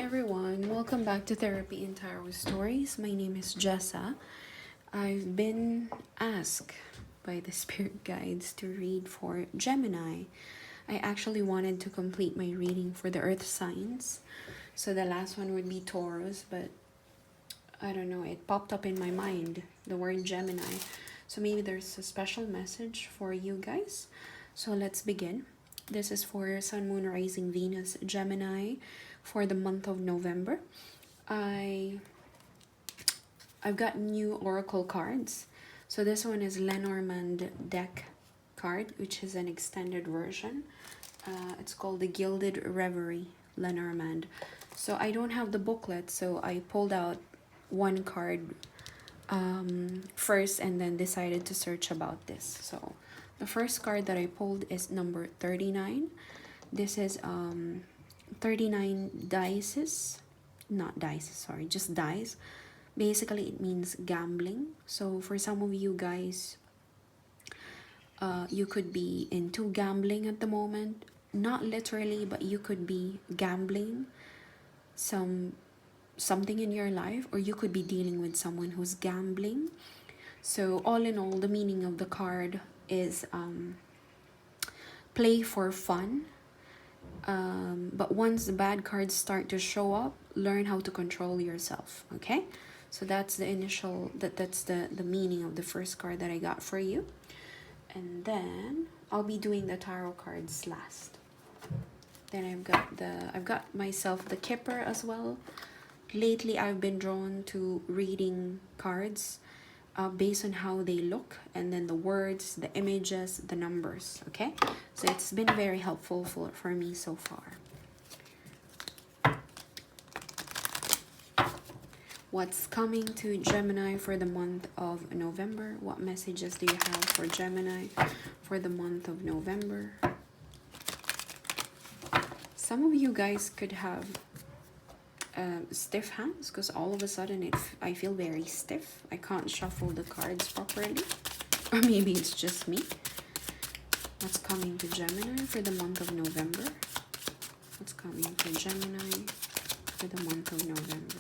everyone, welcome back to Therapy in Tarot Stories. My name is Jessa. I've been asked by the spirit guides to read for Gemini. I actually wanted to complete my reading for the earth signs. So the last one would be Taurus, but I don't know, it popped up in my mind, the word Gemini. So maybe there's a special message for you guys. So let's begin. This is for Sun, Moon, Rising, Venus, Gemini for the month of November. I've got new oracle cards. So this one is Lenormand deck card, which is an extended version. It's called the Gilded Reverie Lenormand. So I don't have the booklet, so I pulled out one card first and then decided to search about this. So the first card that I pulled is number 39. This is 39 dices, not dice, sorry, just dice. Basically it means gambling. So for some of you guys, you could be into gambling at the moment, not literally, but you could be gambling something in your life, or you could be dealing with someone who's gambling. So all in all, the meaning of the card is play for fun, but once the bad cards start to show up, learn how to control yourself. Okay, so that's the initial, that's the meaning of the first card that I got for you. And then I'll be doing the tarot cards last. Then I've got myself the Kipper as well. Lately I've been drawn to reading cards based on how they look, and then the words, the images, the numbers. Okay, so it's been very helpful for me so far. What's coming to Gemini for the month of November? What messages do you have for Gemini for the month of November? Some of you guys could have stiff hands, because all of a sudden I feel very stiff. I can't shuffle the cards properly, or maybe it's just me. What's coming to Gemini for the month of November? What's coming to Gemini for the month of November?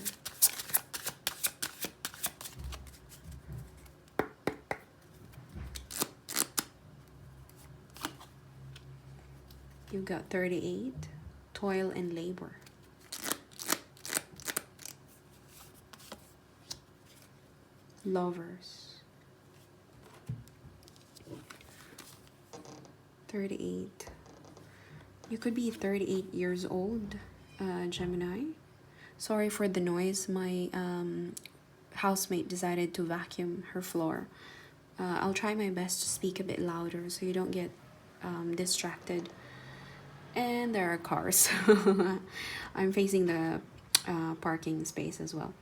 You've got 38, toil and labor. Lovers. 38. You could be 38 years old, Gemini. Sorry for the noise. My housemate decided to vacuum her floor. I'll try my best to speak a bit louder so you don't get distracted. And there are cars. I'm facing the parking space as well.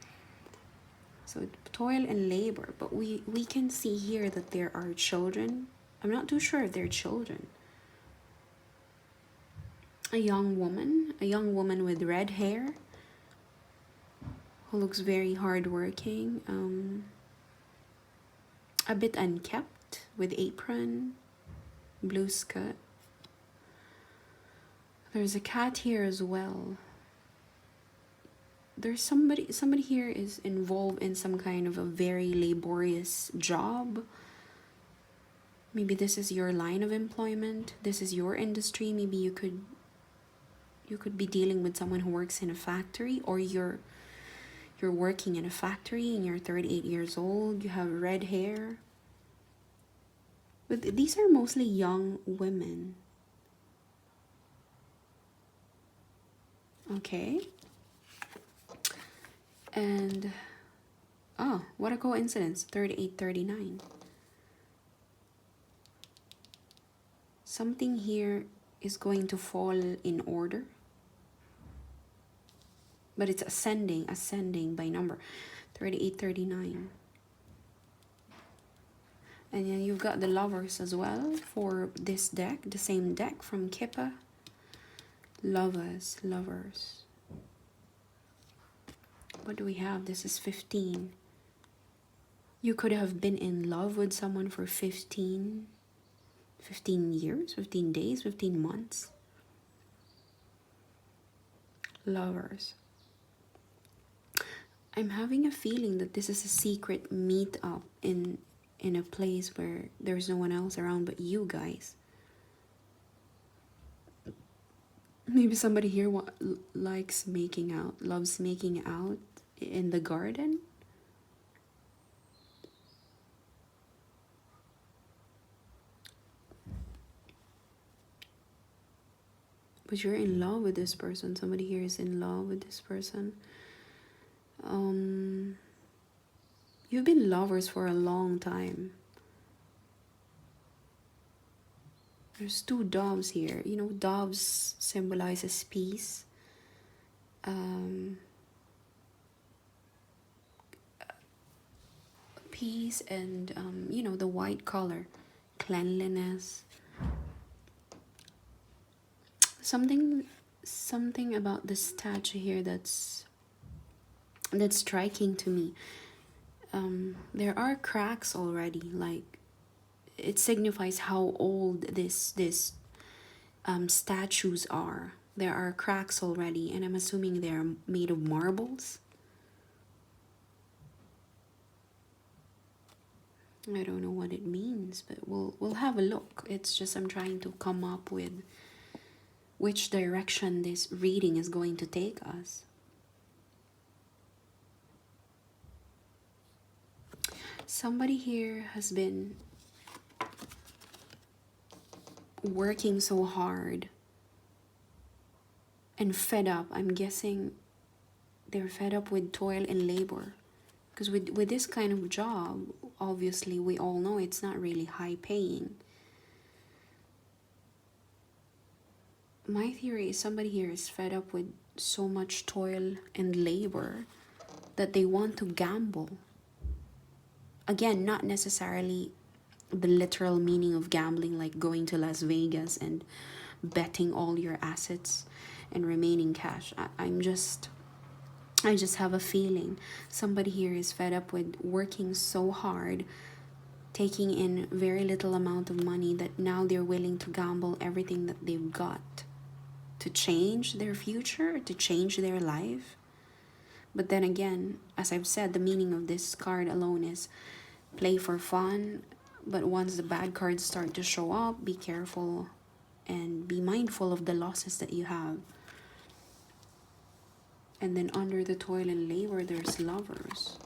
So toil and labor, but we can see here that there are children. I'm not too sure if they're children. A young woman with red hair who looks very hardworking, a bit unkempt, with apron, blue skirt. There's a cat here as well. There's somebody here is involved in some kind of a very laborious job. Maybe this is your line of employment. This is your industry. Maybe you could be dealing with someone who works in a factory, or you're working in a factory and you're 38 years old. You have red hair. But these are mostly young women. Okay. And oh, what a coincidence. 38, 39. Something here is going to fall in order, but it's ascending by number. 38, 39. And then you've got the Lovers as well for this deck, the same deck from Kippa. Lovers. What do we have? This is 15. You could have been in love with someone for 15 years, 15 days, 15 months. Lovers. I'm having a feeling that this is a secret meet-up in a place where there's no one else around but you guys. Maybe somebody here likes making out, loves making out in the garden. But you're in love with this person. Somebody here is in love with this person. You've been lovers for a long time. There's two doves here. You know, doves symbolizes peace. Peace and, you know, the white color. Cleanliness. Something about the statue here that's striking to me. There are cracks already, like it signifies how old this statues are. There are cracks already, and I'm assuming they're made of marbles. I don't know what it means, but we'll have a look. It's just I'm trying to come up with which direction this reading is going to take us. Somebody here has been working so hard and fed up. I'm guessing they're fed up with toil and labor. Because with this kind of job, obviously we all know it's not really high paying. My theory is somebody here is fed up with so much toil and labor that they want to gamble. Again, not necessarily the literal meaning of gambling, like going to Las Vegas and betting all your assets and remaining cash. I just have a feeling somebody here is fed up with working so hard, taking in very little amount of money, that now they're willing to gamble everything that they've got to change their future, to change their life. But then again, as I've said, the meaning of this card alone is play for fun. But once the bad cards start to show up, be careful and be mindful of the losses that you have. And then under the toil and labor, there's lovers.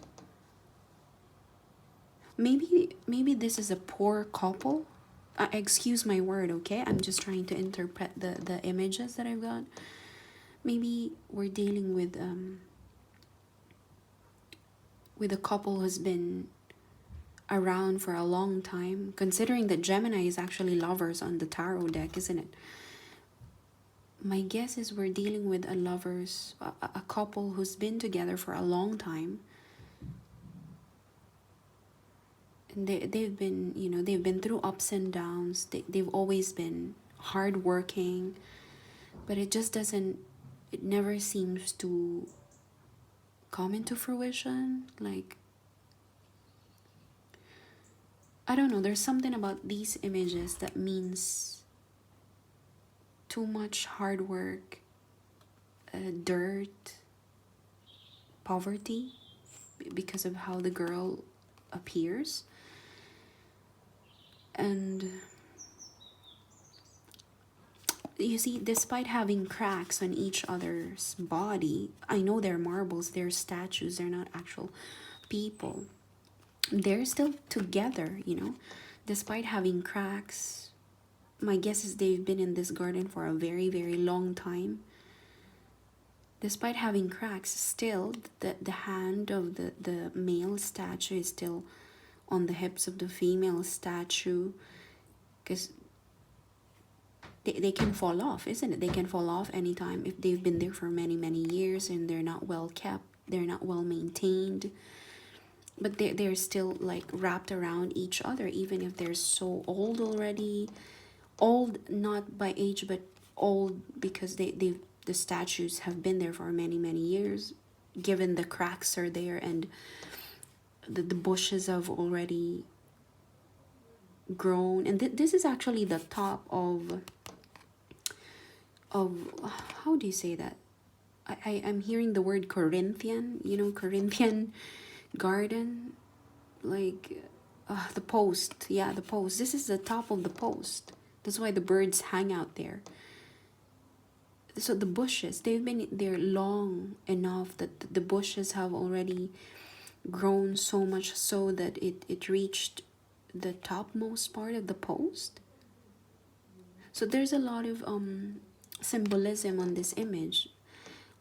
Maybe this is a poor couple. Excuse my word, okay? I'm just trying to interpret the images that I've got. Maybe we're dealing with a couple who's been around for a long time, considering that Gemini is actually lovers on the tarot deck, isn't it? My guess is we're dealing with a couple who's been together for a long time. And they've been, you know, they've been through ups and downs. They've always been hardworking, but it never seems to come into fruition. Like, I don't know, there's something about these images that means too much hard work, dirt, poverty, because of how the girl appears. And you see, despite having cracks on each other's body, I know they're marbles, they're statues, they're not actual people. They're still together, you know, despite having cracks. My guess is they've been in this garden for a very, very long time. Despite having cracks, still the hand of the male statue is still on the hips of the female statue, because they can fall off, isn't it? They can fall off anytime if they've been there for many, many years and they're not well kept, they're not well maintained. But they're still like wrapped around each other, even if they're so old already. Old not by age, but old because the statues have been there for many, many years, given the cracks are there and the bushes have already grown. And this is actually the top of how do you say that? I'm hearing the word Corinthian, you know, Corinthian garden, like the post. Yeah, the post. This is the top of the post. That's why the birds hang out there. So the bushes, they've been there long enough that the bushes have already grown so much so that it reached the topmost part of the post. So there's a lot of symbolism on this image.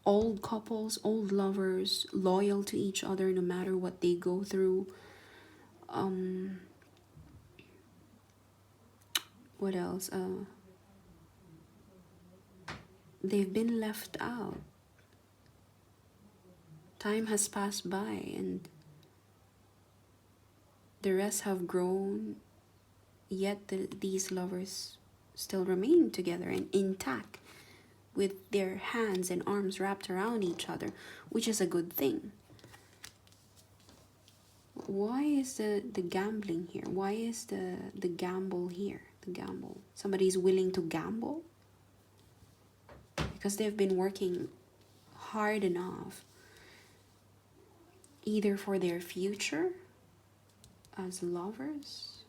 Old couples, old lovers, loyal to each other no matter what they go through. What else? They've been left out. Time has passed by and the rest have grown, yet these lovers still remain together and intact with their hands and arms wrapped around each other, which is a good thing. Why is the gambling here? Why is the gamble here? The gamble. Somebody's willing to gamble because they've been working hard enough either for their future as lovers.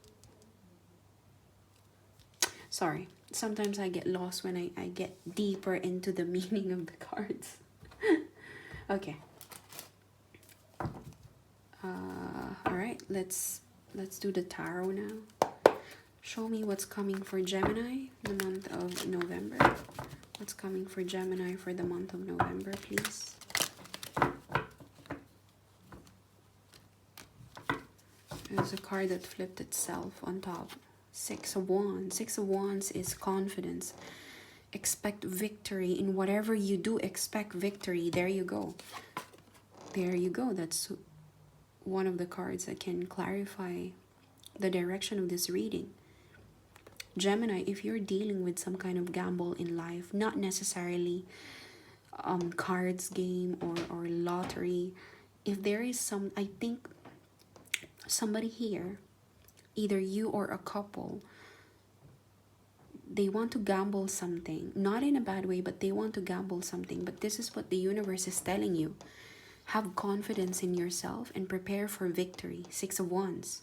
Sorry, sometimes I get lost when I get deeper into the meaning of the cards. Okay. All right, let's do the tarot now. Show me what's coming for Gemini the month of November. What's coming for Gemini for the month of November, please? There's a card that flipped itself on top. Six of Wands. Six of Wands is confidence. Expect victory in whatever you do. Expect victory. There you go. There you go. That's one of the cards that can clarify the direction of this reading. Gemini, if you're dealing with some kind of gamble in life, not necessarily cards game or lottery, if there is some, I think somebody here, either you or a couple, they want to gamble something, not in a bad way, but they want to gamble something. But this is what the universe is telling you. Have confidence in yourself and prepare for victory. Six of Wands.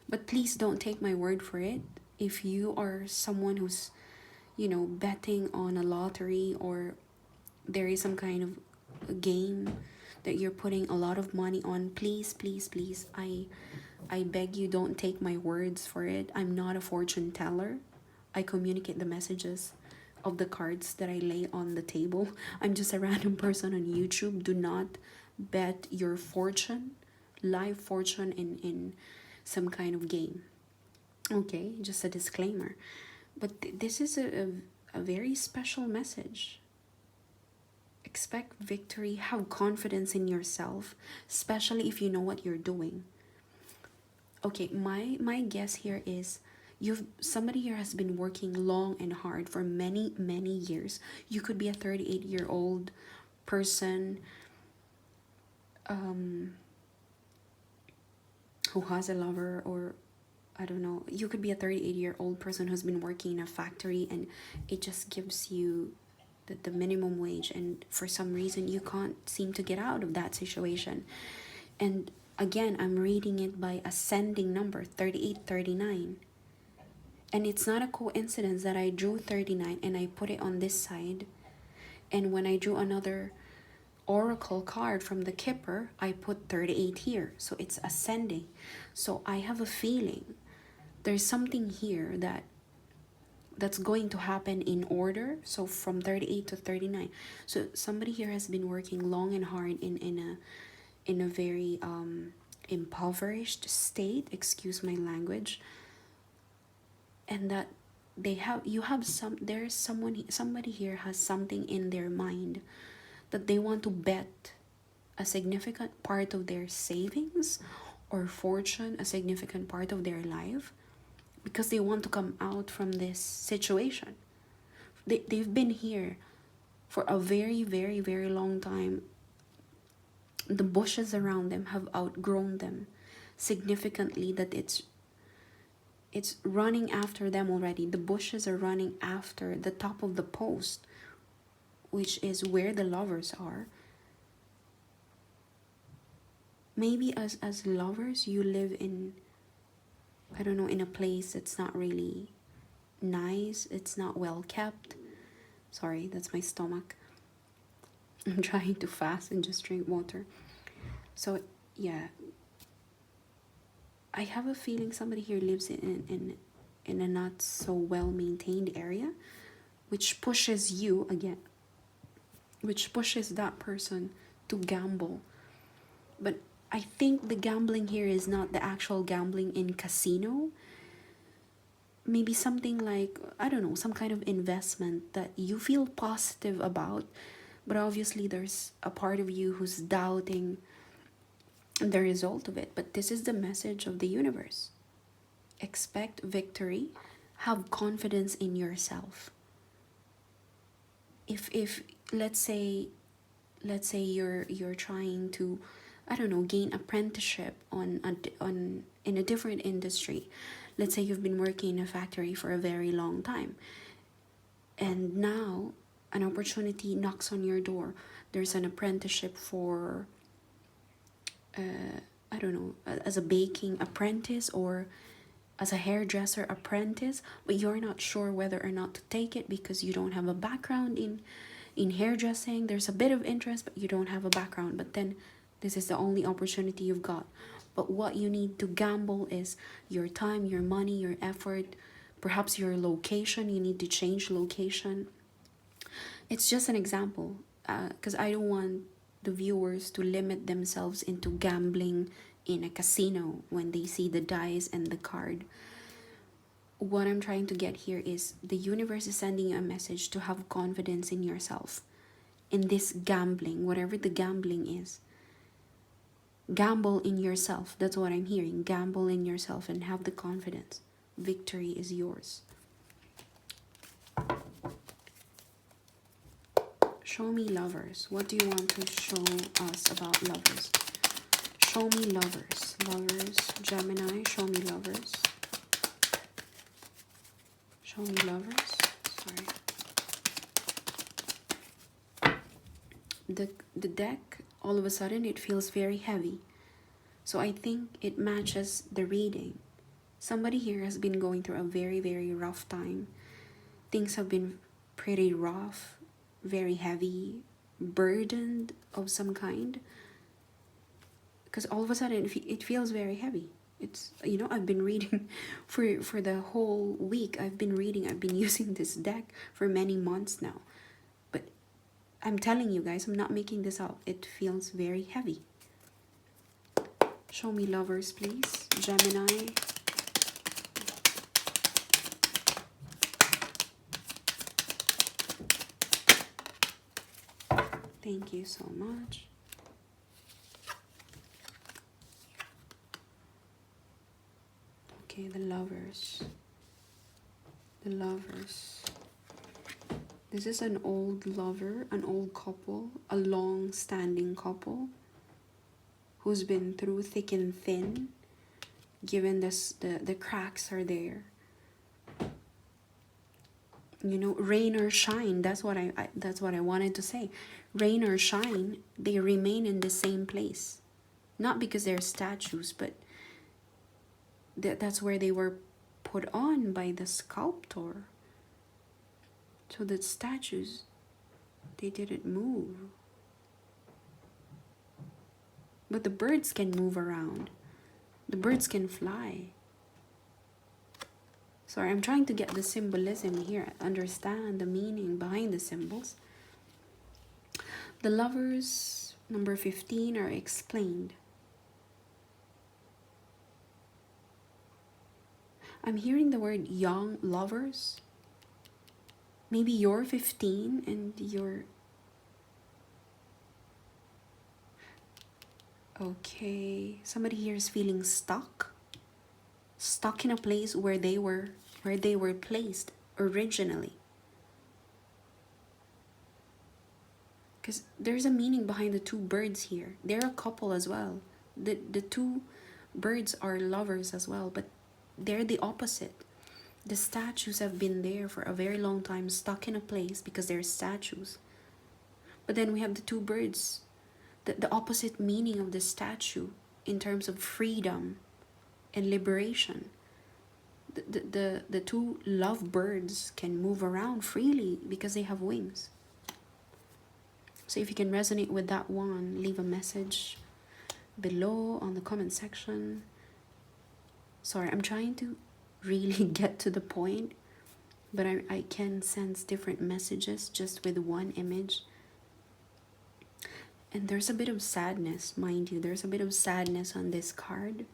But please don't take my word for it. If you are someone who's, you know, betting on a lottery or there is some kind of a game that you're putting a lot of money on, please, please, please, I beg you, don't take my words for it. I'm not a fortune teller. I communicate the messages of the cards that I lay on the table. I'm just a random person on YouTube. Do not bet your fortune, live fortune in some kind of game. Okay, just a disclaimer. But this is a very special message. Expect victory. Have confidence in yourself, especially if you know what you're doing. Okay, my guess here is somebody here has been working long and hard for many years. You could be a 38-year-old person who has a lover, or I don't know, you could be a 38-year-old person who's been working in a factory and it just gives you the minimum wage, and for some reason you can't seem to get out of that situation. And again, I'm reading it by ascending number 3839. And it's not a coincidence that I drew 39 and I put it on this side. And when I drew another oracle card from the Kipper, I put 38 here. So it's ascending. So I have a feeling there's something here that's going to happen in order. So from 38 to 39. So somebody here has been working long and hard in a very impoverished state, excuse my language, and that somebody here has something in their mind that they want to bet a significant part of their savings or fortune, a significant part of their life, because they want to come out from this situation. They've been here for a very, very, very long time. The bushes around them have outgrown them significantly, that it's running after them already. The bushes are running after the top of the post, which is where the lovers are. Maybe as lovers, you live in, I don't know, in a place that's not really nice. It's not well kept. Sorry, that's my stomach. I'm trying to fast and just drink water. So yeah, I have a feeling somebody here lives in a not so well maintained area, which pushes you again, which pushes that person to gamble. But I think the gambling here is not the actual gambling in casino. Maybe something like, I don't know, some kind of investment that you feel positive about, but obviously there's a part of you who's doubting the result of it. But this is the message of the universe. Expect victory. Have confidence in yourself. If let's say you're trying to, I don't know, gain apprenticeship in a different industry. Let's say you've been working in a factory for a very long time, and now an opportunity knocks on your door. There's an apprenticeship for I don't know, as a baking apprentice or as a hairdresser apprentice, but you're not sure whether or not to take it because you don't have a background in hairdressing. There's a bit of interest, but you don't have a background. But then this is the only opportunity you've got. But what you need to gamble is your time, your money, your effort, perhaps your location. You need to change location. It's just an example, because I don't want the viewers to limit themselves into gambling in a casino when they see the dice and the card. What I'm trying to get here is the universe is sending you a message to have confidence in yourself. In this gambling, whatever the gambling is, gamble in yourself. That's what I'm hearing. Gamble in yourself and have the confidence. Victory is yours. Show me lovers. What do you want to show us about lovers? Show me lovers. Lovers, Gemini, show me lovers. Show me lovers. Sorry. The deck, all of a sudden, it feels very heavy. So I think it matches the reading. Somebody here has been going through a very, very rough time. Things have been pretty rough, very heavy, burdened of some kind. Because all of a sudden it feels very heavy. It's, you know, I've been reading for the whole week. I've been using this deck for many months now. But I'm telling you guys, I'm not making this up. It feels very heavy. Show me lovers, please. Gemini. Thank you so much. Okay, the lovers. The lovers. This is an old lover, an old couple, a long-standing couple who's been through thick and thin, given this, the cracks are there. You know, rain or shine, that's what I wanted to say. Rain or shine, they remain in the same place. Not because they're statues, but that's where they were put on by the sculptor. So the statues, they didn't move. But the birds can move around. The birds can fly. Sorry, I'm trying to get the symbolism here, understand the meaning behind the symbols. The lovers, number 15, are explained. I'm hearing the word young lovers. Maybe you're 15 and you're... Okay, somebody here is feeling stuck. Stuck in a place where they were placed originally. Because there's a meaning behind the two birds here. They're a couple as well. The two birds are lovers as well, but they're the opposite. The statues have been there for a very long time, stuck in a place because they're statues. But then we have the two birds, the opposite meaning of the statue in terms of freedom and liberation. The two love birds can move around freely because they have wings. So if you can resonate with that one, leave a message below on the comment section. Sorry, I'm trying to really get to the point, but I can sense different messages just with one image. And there's a bit of sadness, mind you. There's a bit of sadness on this card.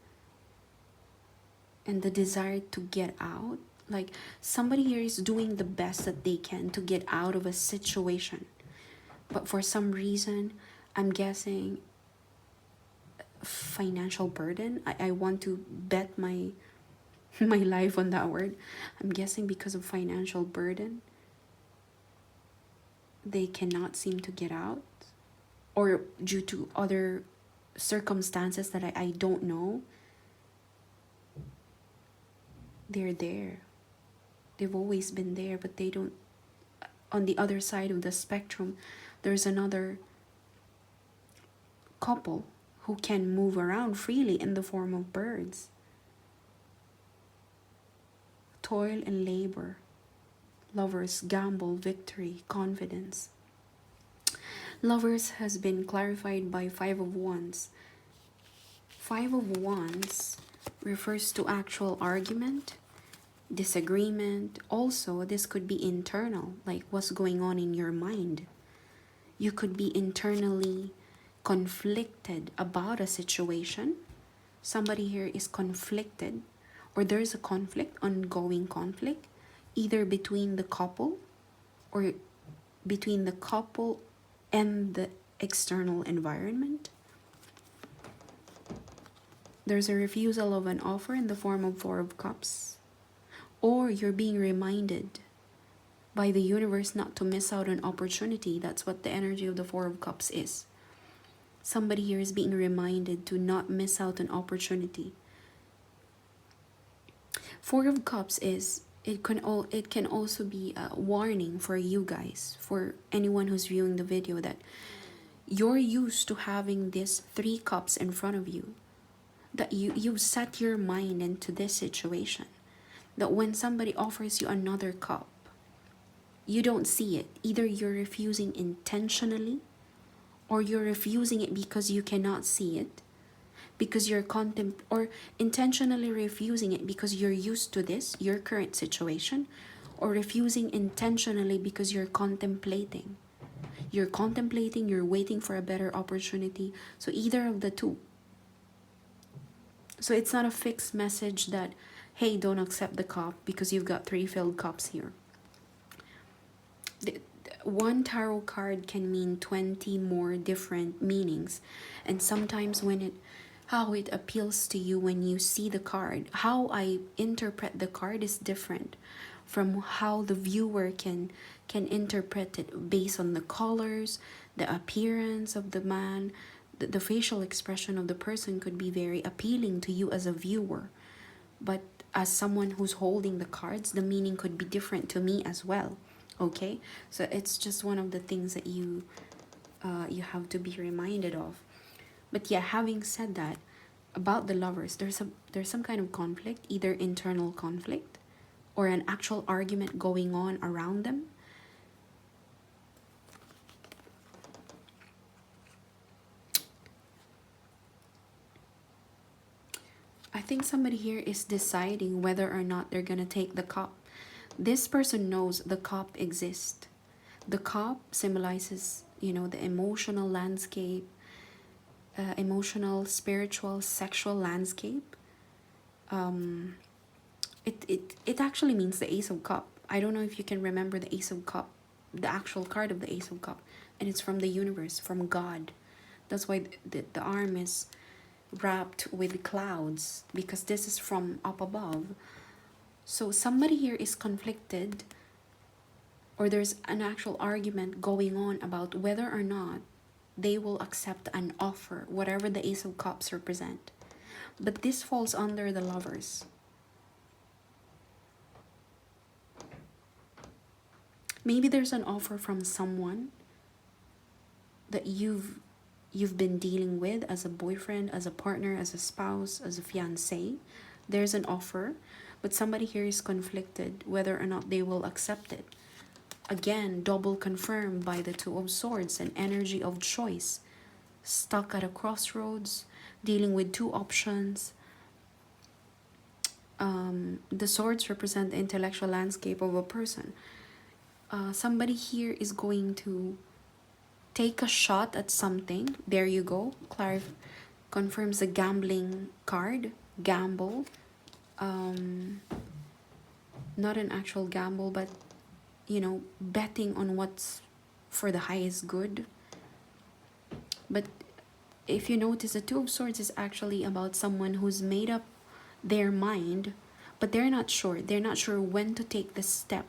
And the desire to get out. Like somebody here is doing the best that they can to get out of a situation. But for some reason, I'm guessing financial burden. I want to bet my life on that word. I'm guessing because of financial burden, they cannot seem to get out. Or due to other circumstances that I don't know. They're there. They've always been there, but they don't. On the other side of the spectrum, there's another couple who can move around freely in the form of birds. Toil and labor. Lovers, gamble, victory, confidence. Lovers has been clarified by Five of Wands. Five of Wands refers to actual argument, disagreement. Also, this could be internal, like what's going on in your mind. You could be internally conflicted about a situation. Somebody here is conflicted, or there's a conflict, ongoing conflict, either between the couple or between the couple and the external environment. There's a refusal of an offer in the form of Four of Cups. Or you're being reminded by the universe not to miss out on opportunity. That's what the energy of the Four of Cups is. Somebody here is being reminded to not miss out on opportunity. Four of Cups is, it can also be a warning for you guys, for anyone who's viewing the video, that you're used to having this Three Cups in front of you. That you've set your mind into this situation. That when somebody offers you another cup, you don't see it. Either you're refusing intentionally, or you're refusing it because you cannot see it, because you're or intentionally refusing it because you're used to this, your current situation, or refusing intentionally because you're contemplating. You're contemplating, you're waiting for a better opportunity. So either of the two. So it's not a fixed message that, hey, don't accept the cup because you've got 3 filled cups here. One tarot card can mean 20 more different meanings. And sometimes how it appeals to you when you see the card, how I interpret the card is different from how the viewer can interpret it based on the colors, the appearance of the man. The facial expression of the person could be very appealing to you as a viewer. But as someone who's holding the cards, the meaning could be different to me as well. Okay? So it's just one of the things that you have to be reminded of. But yeah, having said that, about the lovers, there's some kind of conflict, either internal conflict or an actual argument going on around them. I think somebody here is deciding whether or not they're going to take the cup. This person knows the cup exists. The cup symbolizes, the emotional landscape, emotional, spiritual, sexual landscape. It actually means the Ace of Cup. I don't know if you can remember the Ace of Cup, the actual card of the Ace of Cup. And it's from the universe, from God. That's why the arm is wrapped with clouds, because this is from up above. So somebody here is conflicted, or there's an actual argument going on about whether or not they will accept an offer, whatever the Ace of Cups represent. But this falls under the lovers. Maybe there's an offer from someone that you've been dealing with as a boyfriend, as a partner, as a spouse, as a fiancé. There's an offer, but somebody here is conflicted whether or not they will accept it. Again, double confirmed by the Two of Swords, an energy of choice. Stuck at a crossroads, dealing with two options. The swords represent the intellectual landscape of a person. Somebody here is going to take a shot at something. There you go. Confirms the gambling card. Gamble. Not an actual gamble, but you know, betting on what's for the highest good. But if you notice, the Two of Swords is actually about someone who's made up their mind, but they're not sure. They're not sure when to take the step.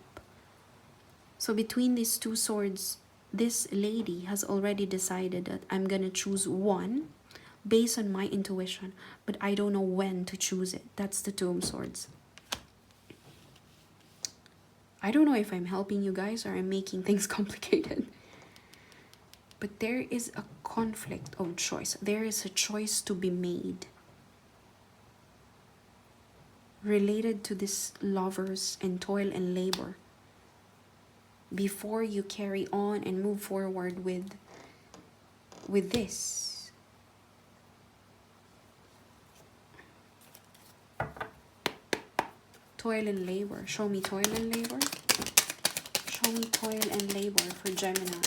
So between these two swords, this lady has already decided that I'm gonna choose one based on my intuition, but I don't know when to choose it. That's the Two of Swords. I don't know if I'm helping you guys or I'm making things complicated. But there is a conflict of choice. There is a choice to be made related to this lovers and toil and labor before you carry on and move forward with this. Toil and labor. Show me toil and labor. Show me toil and labor for Gemini.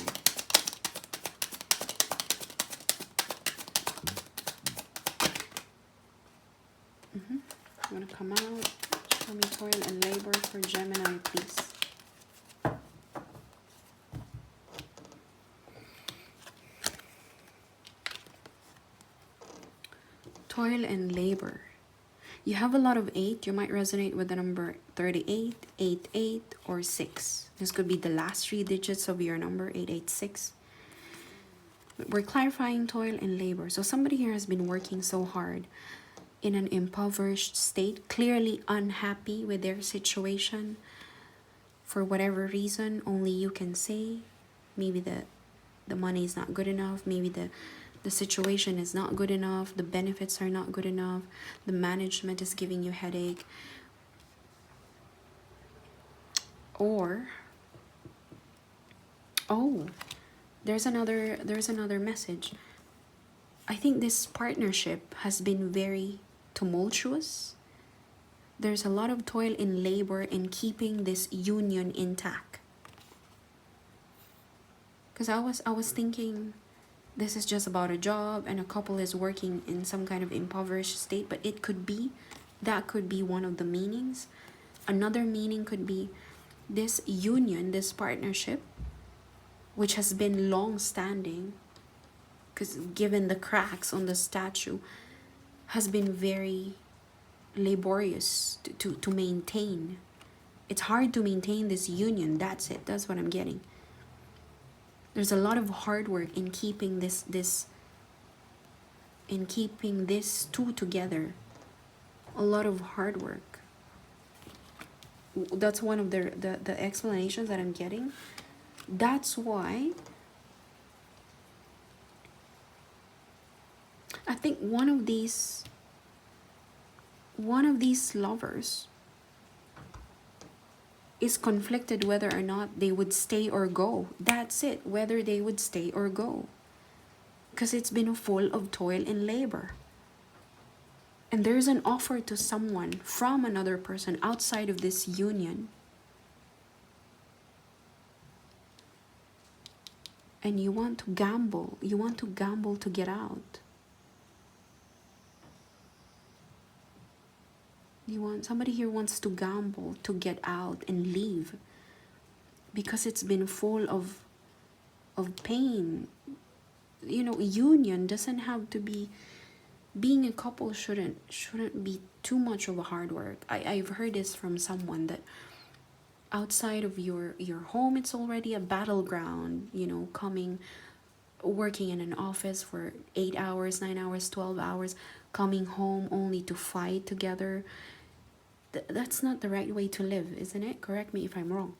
I'm gonna come out. Show me toil and labor for Gemini, please. Toil and labor. You have a lot of 8. You might resonate with the number 38, 88, or 6. This could be the last 3 digits of your number, 886. We're clarifying toil and labor. So somebody here has been working so hard in an impoverished state, clearly unhappy with their situation for whatever reason only you can say. Maybe the money is not good enough, maybe the situation is not good enough, the benefits are not good enough, the management is giving you headache, or oh, there's another message. I think this partnership has been very tumultuous. There's a lot of toil and labor in keeping this union intact. Because I was thinking this is just about a job and a couple is working in some kind of impoverished state, but that could be one of the meanings. Another meaning could be this union, this partnership, which has been long-standing, because given the cracks on the statue, has been very laborious to maintain. It's hard to maintain this union. That's it. That's what I'm getting. There's a lot of hard work in keeping this two together. A lot of hard work. That's one of the explanations that I'm getting. That's why I think one of these lovers is conflicted whether or not they would stay or go. That's it, whether they would stay or go. Because it's been full of toil and labor. And there's an offer to someone from another person outside of this union. And you want to gamble. You want to gamble to get out. Somebody here wants to gamble to get out and leave, because it's been full of pain. You know, union doesn't have to be, being a couple shouldn't be too much of a hard work. I've heard this from someone that outside of your home, it's already a battleground. You know, working in an office for 8 hours, 9 hours, 12 hours, coming home only to fight together. That's not the right way to live, isn't it? Correct me if I'm wrong.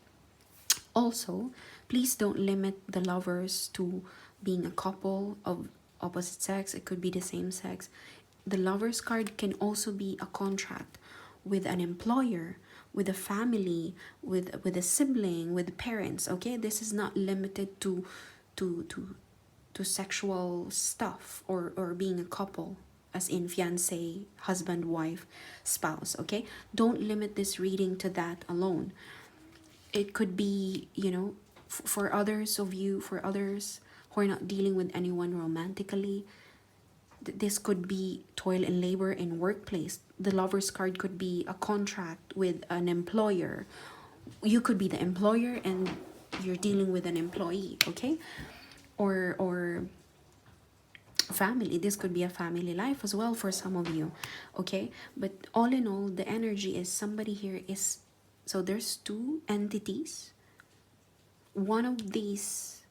Also, please don't limit the lovers to being a couple of opposite sex, it could be the same sex. The Lover's card can also be a contract with an employer, with a family, with a sibling, with parents. Okay, this is not limited to to to sexual stuff, or being a couple, as in fiance, husband, wife, spouse. Okay, don't limit this reading to that alone. It could be, for others of you, for others who are not dealing with anyone romantically, this could be toil and labor in workplace. The Lover's card could be a contract with an employer. You could be the employer and you're dealing with an employee. Okay, or family. This could be a family life as well for some of you. Okay, but all in all, the energy is somebody here is, so there's two entities. One of these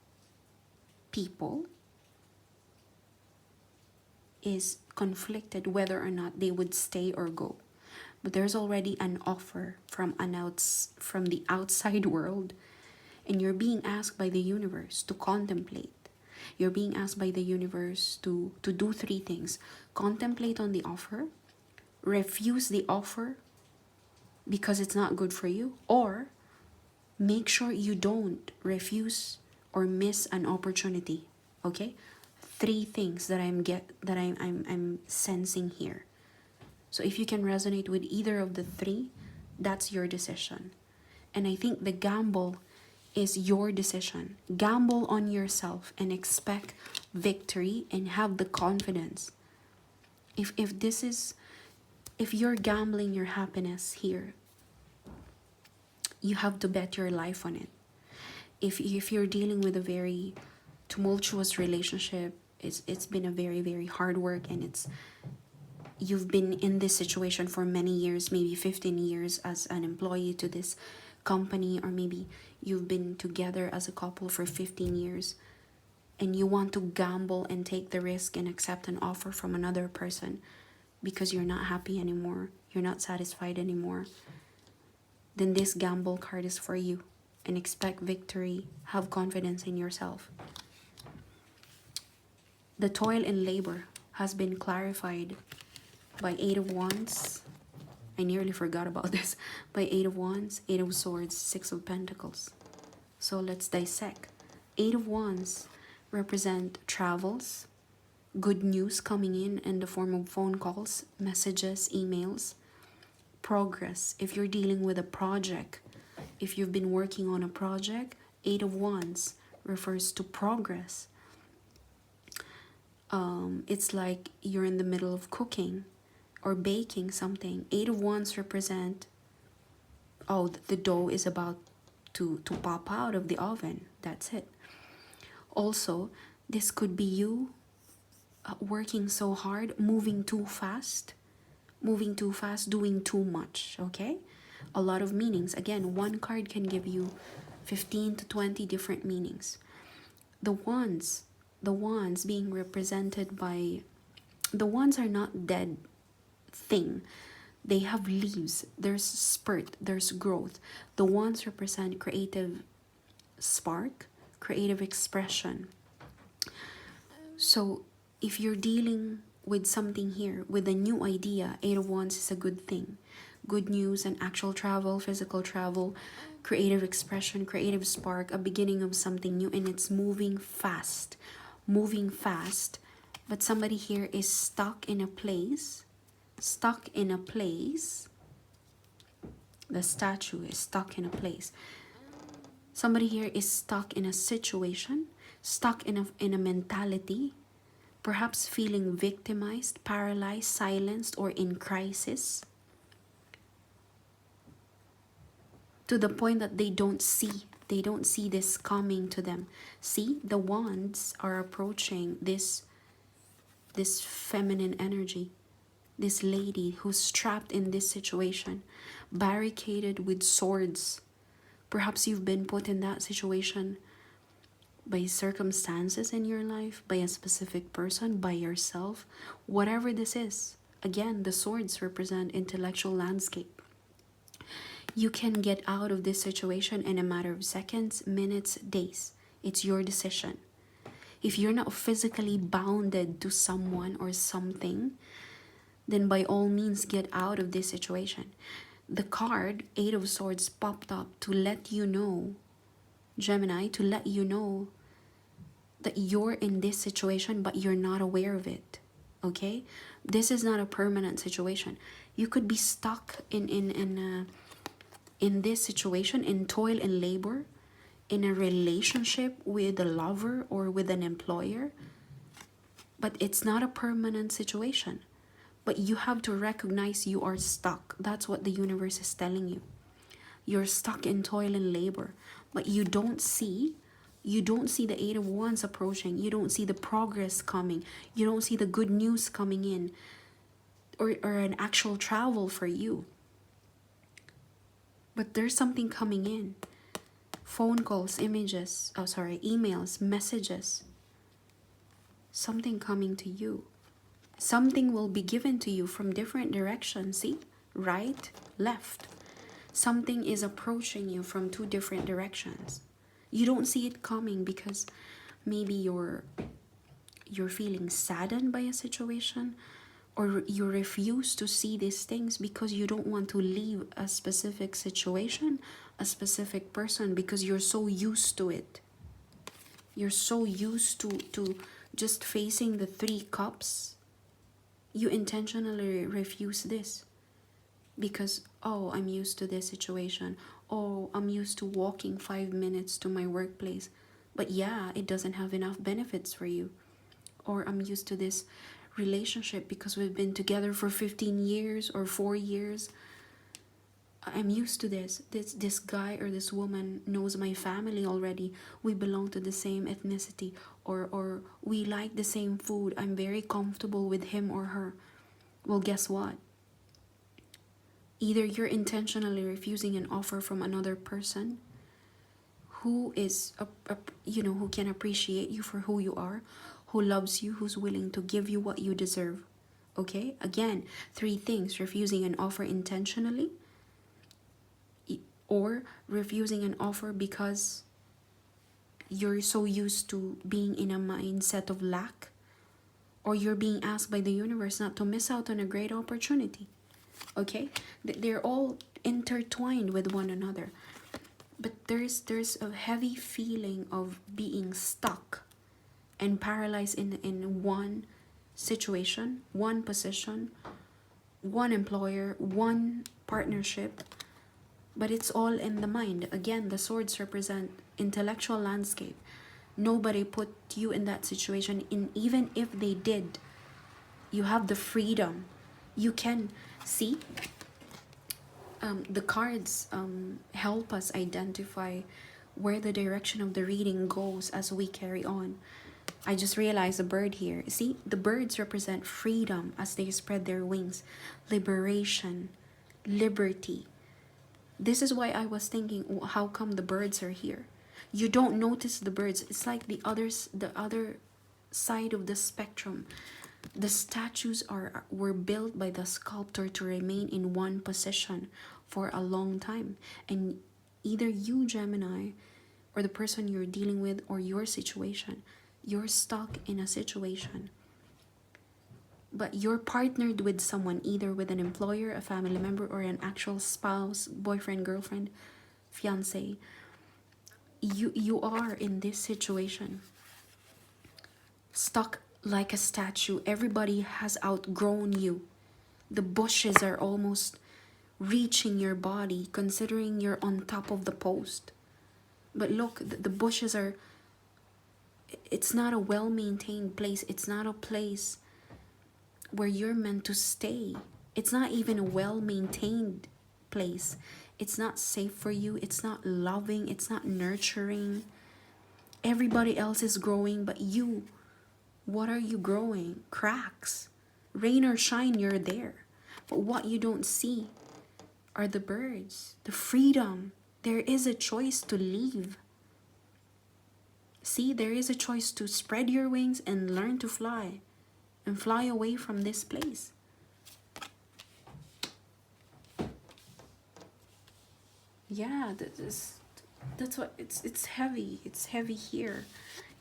people is conflicted whether or not they would stay or go, but there's already an offer from from the outside world, and you're being asked by the universe to contemplate. You're being asked by the universe to do three things: contemplate on the offer, refuse the offer because it's not good for you, or make sure you don't refuse or miss an opportunity. Okay, three things that I'm sensing here. So if you can resonate with either of the three, that's your decision. And I think the gamble is your decision. Gamble on yourself and expect victory and have the confidence. If you're gambling your happiness here, you have to bet your life on it. If you're dealing with a very tumultuous relationship, it's been a very, very hard work, and you've been in this situation for many years, maybe 15 years as an employee to this company, or maybe you've been together as a couple for 15 years, and you want to gamble and take the risk and accept an offer from another person because you're not happy anymore, you're not satisfied anymore, then this gamble card is for you. And expect victory. Have confidence in yourself. The toil and labor has been clarified by 8 of Wands. I nearly forgot about this. By 8 of Wands, 8 of Swords, 6 of Pentacles. So let's dissect. 8 of Wands represent travels, good news coming in the form of phone calls, messages, emails, progress. If you're dealing with a project, if you've been working on a project, 8 of Wands refers to progress. It's like you're in the middle of cooking or baking something. 8 of Wands represent, oh, the dough is about to pop out of the oven. That's it. Also, this could be you working so hard, moving too fast, doing too much, okay? A lot of meanings. Again, one card can give you 15 to 20 different meanings. The wands being represented by, the wands are not dead thing. They have leaves. There's spurt, there's growth. The wands represent creative spark, creative expression. So if you're dealing with something here, with a new idea, 8 of Wands is a good thing. Good news and actual travel, physical travel, creative expression, creative spark, a beginning of something new, and it's moving fast. But somebody here is stuck in a place. The statue is stuck in a place. Somebody here is stuck in a situation, stuck in a mentality, perhaps feeling victimized, paralyzed, silenced, or in crisis, to the point that they don't see this coming to them. See, the wands are approaching this feminine energy, this lady who's trapped in this situation, barricaded with swords. Perhaps you've been put in that situation by circumstances in your life, by a specific person, by yourself, whatever this is. Again, the swords represent intellectual landscape. You can get out of this situation in a matter of seconds, minutes, days. It's your decision. If you're not physically bounded to someone or something, then by all means get out of this situation. The card, Eight of Swords, popped up to let you know, Gemini, to let you know that you're in this situation, but you're not aware of it. Okay? This is not a permanent situation. You could be stuck in this situation, in toil and labor, in a relationship with a lover or with an employer, but it's not a permanent situation. But you have to recognize you are stuck. That's what the universe is telling you. You're stuck in toil and labor, but you don't see the Eight of Wands approaching. You don't see the progress coming. You don't see the good news coming in, or an actual travel for you. But there's something coming in. Phone calls, emails, messages. Something coming to you. Something will be given to you from different directions. See? Right, left. Something is approaching you from two different directions. You don't see it coming because maybe you're feeling saddened by a situation, or you refuse to see these things because you don't want to leave a specific situation, a specific person, because you're so used to it. You're so used to just facing the Three Cups. You intentionally refuse this because, oh, I'm used to this situation. Oh, I'm used to walking 5 minutes to my workplace. But yeah, it doesn't have enough benefits for you. Or I'm used to this relationship because we've been together for 15 years or 4 years. I'm used to this. This guy or this woman knows my family already. We belong to the same ethnicity, or we like the same food. I'm very comfortable with him or her. Well, guess what? Either you're intentionally refusing an offer from another person who is who can appreciate you for who you are, who loves you, who's willing to give you what you deserve. Okay? Again, 3 things: refusing an offer intentionally, or refusing an offer because you're so used to being in a mindset of lack, or you're being asked by the universe not to miss out on a great opportunity. Okay? They're all intertwined with one another. But there's a heavy feeling of being stuck and paralyzed in one situation, one position, one employer, one partnership. But it's all in the mind. Again, the swords represent intellectual landscape. Nobody put you in that situation. Even if they did, you have the freedom. You can see. The cards help us identify where the direction of the reading goes as we carry on. I just realized a bird here. See, the birds represent freedom as they spread their wings, liberation, liberty. This is why I was thinking, how come the birds are here? You don't notice the birds. It's like the other side of the spectrum. The statues were built by the sculptor to remain in one position for a long time. And either you, Gemini, or the person you're dealing with, or your situation, you're stuck in a situation. But you're partnered with someone, either with an employer, a family member, or an actual spouse, boyfriend, girlfriend, fiance. You are in this situation, stuck like a statue. Everybody has outgrown you. The bushes are almost reaching your body, considering you're on top of the post. But look, the bushes are... It's not a well-maintained place. It's not a place where you're meant to stay. It's not even a well-maintained place. It's not safe for you. It's not loving. It's not nurturing. Everybody else is growing, but you, what are you growing? Cracks. Rain or shine, you're there. But what you don't see are the birds, the freedom. There is a choice to leave. See, there is a choice to spread your wings and learn to fly, and fly away from this place. Yeah, that's what it's heavy. It's heavy here.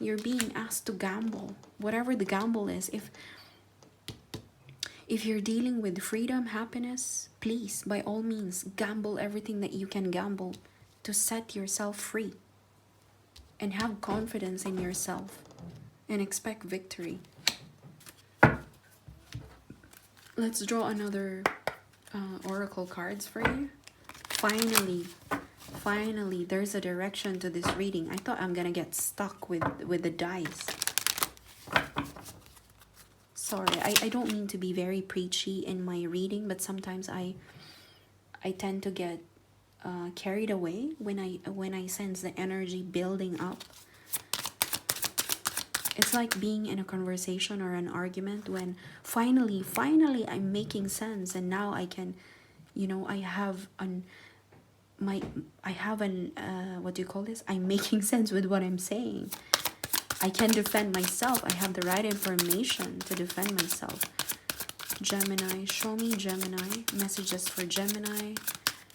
You're being asked to gamble, whatever the gamble is. If you're dealing with freedom, happiness, please, by all means, gamble everything that you can gamble to set yourself free and have confidence in yourself and expect victory. Let's draw another oracle cards for you. Finally, there's a direction to this reading. I thought I'm gonna get stuck with the dice. Sorry, I don't mean to be very preachy in my reading, but sometimes I tend to get carried away when I sense the energy building up. It's like being in a conversation or an argument when finally I'm making sense, and now I can, I have what do you call this? I'm making sense with what I'm saying. I can defend myself. I have the right information to defend myself. Gemini, show me Gemini. Messages for Gemini.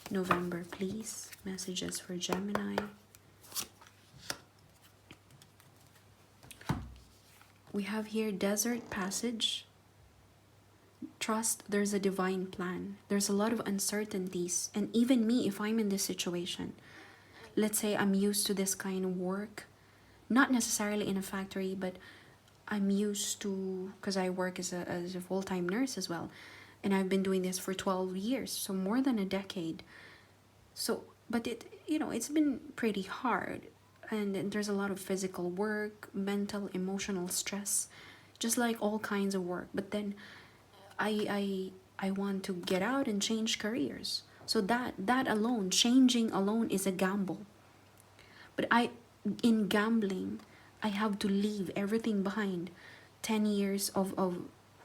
November, please. Messages for Gemini. We have here desert passage. Trust there's a divine plan. There's a lot of uncertainties. And even me, if I'm in this situation, let's say I'm used to this kind of work, not necessarily in a factory, but I'm used to, because I work as a full-time nurse as well, and I've been doing this for 12 years, so more than a decade. So, but it's been pretty hard, and there's a lot of physical work, mental, emotional stress, just like all kinds of work. But then I want to get out and change careers. So that alone, changing alone, is a gamble. But in gambling, I have to leave everything behind. 10 years of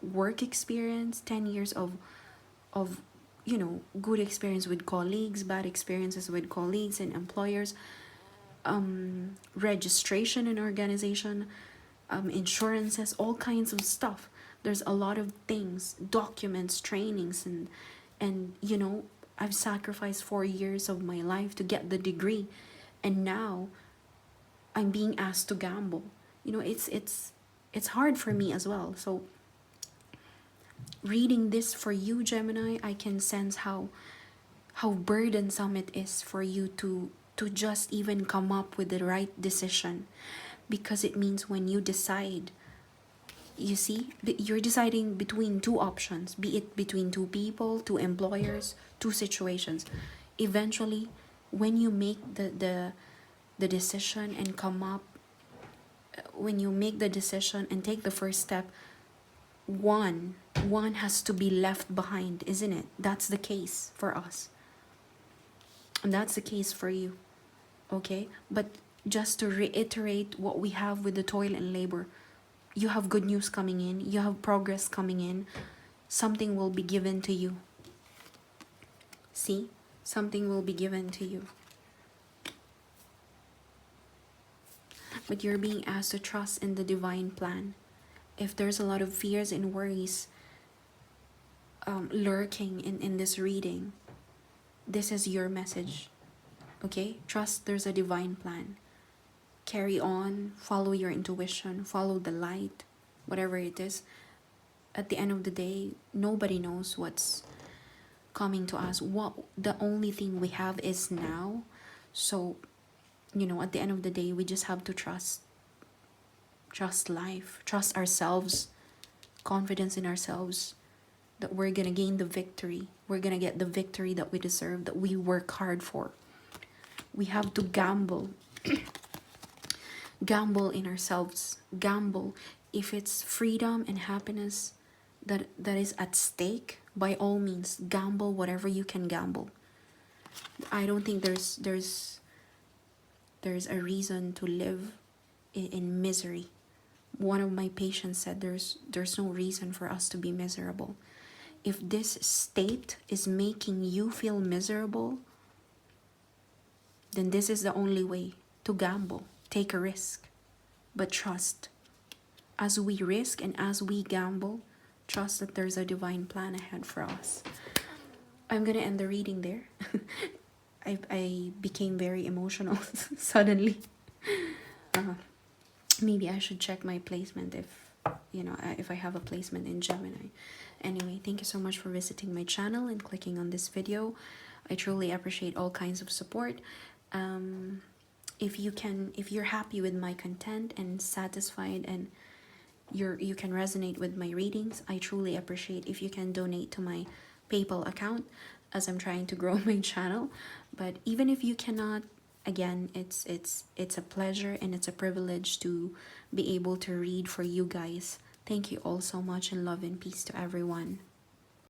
work experience, 10 years of good experience with colleagues, bad experiences with colleagues and employers, registration in organization, insurances, all kinds of stuff. There's a lot of things, documents, trainings, and I've sacrificed 4 years of my life to get the degree, and now I'm being asked to gamble. It's hard for me as well. So reading this for you, Gemini, I can sense how burdensome it is for you to just even come up with the right decision, because it means when you decide, you see, you're deciding between two options, be it between two people, two employers, two situations. Eventually, when you make the decision and when you make the decision and take the first step, one has to be left behind, isn't it? That's the case for us, and that's the case for you. Okay, but just to reiterate what we have with the toil and labor, you have good news coming in, you have progress coming in, something will be given to you. See, something will be given to you. But you're being asked to trust in the divine plan. If there's a lot of fears and worries lurking in this reading, this is your message. Okay? Trust there's a divine plan. Carry on, follow your intuition, follow the light, whatever it is. At the end of the day, nobody knows what's coming to us. The only thing we have is now. So, at the end of the day, we just have to trust life, trust ourselves, confidence in ourselves, that we're gonna gain the victory. We're gonna get the victory that we deserve, that we work hard for. We have to gamble. Gamble in ourselves. Gamble. If it's freedom and happiness that is at stake, by all means, gamble whatever you can gamble. I don't think there's a reason to live in misery. One of my patients said there's no reason for us to be miserable. If this state is making you feel miserable, then this is the only way to gamble. Take a risk, but trust. As we risk and as we gamble, trust that there's a divine plan ahead for us. I'm gonna end the reading there. I became very emotional suddenly. maybe I should check my placement if, if I have a placement in Gemini. Anyway, thank you so much for visiting my channel and clicking on this video. I truly appreciate all kinds of support. If you're happy with my content and satisfied, and you can resonate with my readings, I truly appreciate if you can donate to my PayPal account, as I'm trying to grow my channel. But even if you cannot, again, it's a pleasure and it's a privilege to be able to read for you guys. Thank you all so much, and love and peace to everyone.